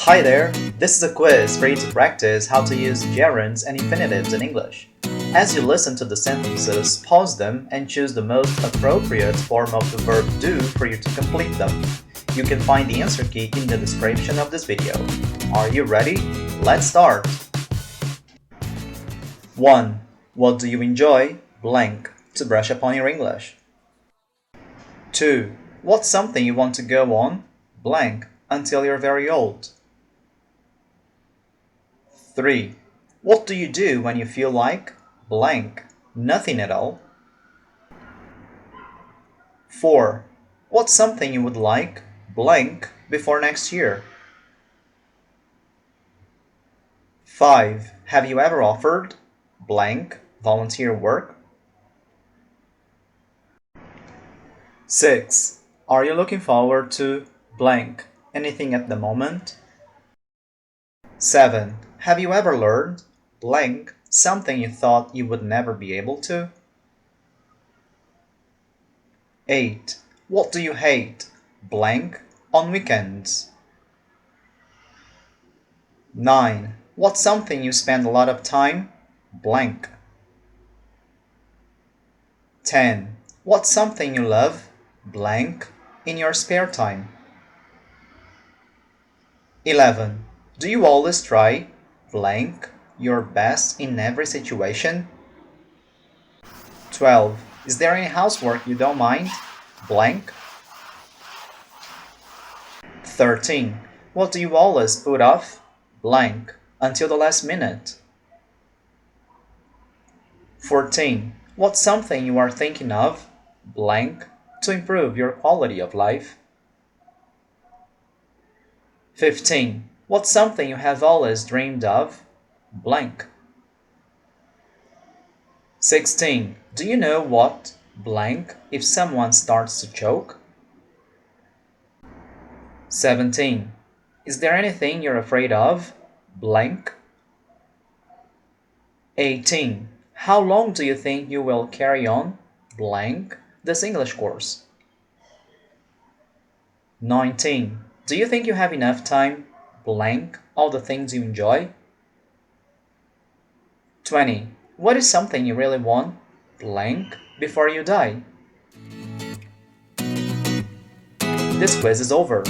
Hi there! This is a quiz for you to practice how to use gerunds and infinitives in English. As you listen to the sentences, pause them and choose the most appropriate form of the verb do for you to complete them. You can find the answer key in the description of this video. Are you ready? Let's start! 1. What do you enjoy? Blank. To brush up on your English. 2. What's something you want to go on? Blank. Until you're very old. 3. What do you do when you feel like? Blank. Nothing at all. 4. What's something you would like? Blank before next year. 5. Have you ever offered? Blank. Volunteer work. 6. Are you looking forward to? Blank. Anything at the moment? 7. Have you ever learned? Blank. Something you thought you would never be able to? 8. What do you hate? Blank. On weekends. 9. What's something you spend a lot of time? Blank. 10. What's something you love? Blank. In your spare time. 11. Do you always try? Blank. Your best in every situation? 12. Is there any housework you don't mind? Blank. 13. What do you always put off? Blank. Until the last minute. 14. What's something you are thinking of? Blank. To improve your quality of life. 15. What's something you have always dreamed of? Blank. 16. Do you know what? Blank. If someone starts to choke? 17. Is there anything you're afraid of? Blank. 18. How long do you think you will carry on? Blank. This English course. 19. Do you think you have enough time? Blank. All the things you enjoy? 20. What is something you really want? Blank. Before you die? This quiz is over.